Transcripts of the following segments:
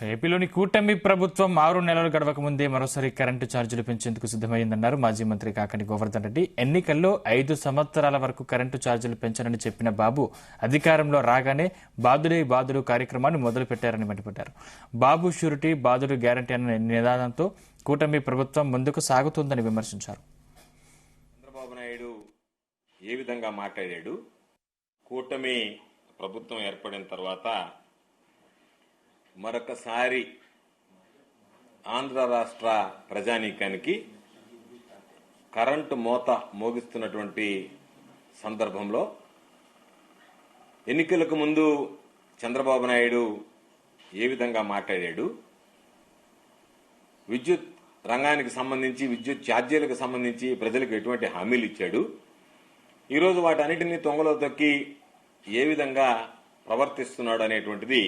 ఏపీలోని కూటమి ప్రభుత్వం 6 నెలలు గడవక ముందే మరోసారి కరెంటు ఛార్జీలు పెంచేందుకు సిద్దమైందన్నారు మాజీ మంత్రి కాకాని గోవర్ధన్ రెడ్డి. ఎన్నికల్లో 5 సంవత్సరాల వరకు కరెంటు ఛార్జీలు పెంచనని చెప్పిన బాబు అధికారంలో రాగానే బాదుడే బాదుడు కార్యక్రమాన్ని మొదలుపెట్టారని మండిపడ్డారు. బాబు షూరిటీ బాదుడు గ్యారంటీ అన్న నినాదంతో కూటమి ప్రభుత్వం ముందుకు సాగుతోందని విమర్శించారు. చంద్రబాబు నాయుడు ఏ విధంగా మాట్లాడాడు, కూటమి ప్రభుత్వం ఏర్పడిన తర్వాత మరొకసారి ఆంధ్ర రాష్ట్ర ప్రజానీకానికి కరెంటు మోత మోగిస్తున్నటువంటి సందర్భంలో ఎన్నికలకు ముందు చంద్రబాబు నాయుడు ఏ విధంగా మాట్లాడాడు, విద్యుత్ రంగానికి సంబంధించి విద్యుత్ ఛార్జీలకు సంబంధించి ప్రజలకు ఎటువంటి హామీలు ఇచ్చాడు, ఈరోజు వాటన్నిటినీ తొంగలో తొక్కి ఏ విధంగా ప్రవర్తిస్తున్నాడు అనేటువంటిది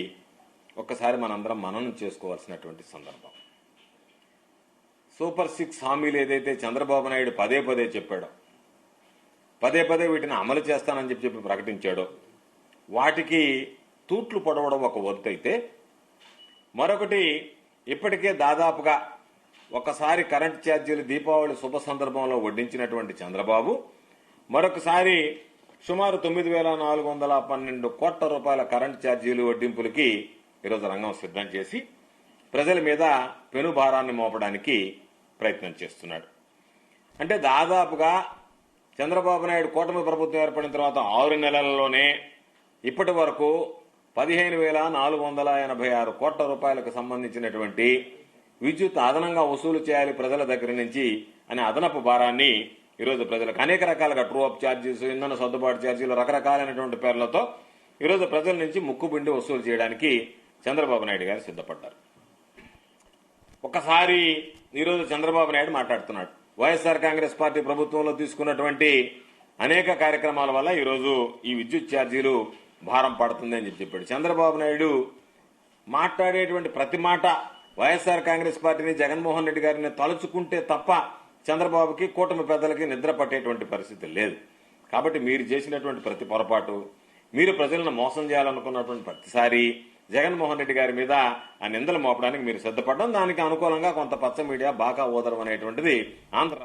ఒక్కసారి మనందరం మననం చేసుకోవాల్సినటువంటి సందర్భం. సూపర్ 6 హామీలు ఏదైతే చంద్రబాబు నాయుడు పదే పదే చెప్పాడో, పదే పదే వీటిని అమలు చేస్తానని చెప్పి ప్రకటించాడో, వాటికి తూట్లు పొడవడం ఒక వంతైతే, మరొకటి ఇప్పటికే దాదాపుగా ఒకసారి కరెంటు ఛార్జీలు దీపావళి శుభ సందర్భంలో వడ్డించినటువంటి చంద్రబాబు మరొకసారి సుమారు 9,412 కోట్ల రూపాయల కరెంటు ఛార్జీలు వడ్డింపులకి ఈరోజు రంగం సిద్ధం చేసి ప్రజల మీద పెనుభారాన్ని మోపడానికి ప్రయత్నం చేస్తున్నాడు. అంటే దాదాపుగా చంద్రబాబు నాయుడు కూటమి ప్రభుత్వం ఏర్పడిన తర్వాత 6 నెలల్లోనే ఇప్పటి వరకు 15,486 కోట్ల రూపాయలకు సంబంధించినటువంటి విద్యుత్ అదనంగా వసూలు చేయాలి ప్రజల దగ్గర నుంచి అనే అదనపు భారాన్ని ఈరోజు ప్రజలకు అనేక రకాలుగా ట్రూ అప్ ఛార్జీస్, ఇంధన సర్దుబాటు ఛార్జీలు, రకరకాలైనటువంటి పేర్లతో ఈరోజు ప్రజల నుంచి ముక్కుపిండి వసూలు చేయడానికి చంద్రబాబు నాయుడు గారు సిద్ధపడ్డారు. ఒకసారి ఈరోజు చంద్రబాబు నాయుడు మాట్లాడుతున్నాడు, వైఎస్ఆర్ కాంగ్రెస్ పార్టీ ప్రభుత్వంలో తీసుకున్నటువంటి అనేక కార్యక్రమాల వల్ల ఈరోజు ఈ విద్యుత్ ఛార్జీలు భారం పడుతుందని చెప్పాడు. చంద్రబాబు నాయుడు మాట్లాడేటువంటి ప్రతి మాట వైఎస్ఆర్ కాంగ్రెస్ పార్టీని, జగన్మోహన్ రెడ్డి గారిని తలుచుకుంటే తప్ప చంద్రబాబుకి, కూటమి పెద్దలకి నిద్ర పట్టేటువంటి పరిస్థితి లేదు. కాబట్టి మీరు చేసినటువంటి ప్రతి పొరపాటు, మీరు ప్రజలను మోసం చేయాలనుకున్నటువంటి ప్రతిసారి జగన్మోహన్ రెడ్డి గారి మీద ఆ నిందలు మోపడానికి మీరు సిద్ధపడడం, దానికి అనుకూలంగా కొంత పచ్చ మీడియా బాగా ఓదరం అనేటువంటిది ఆంధ్ర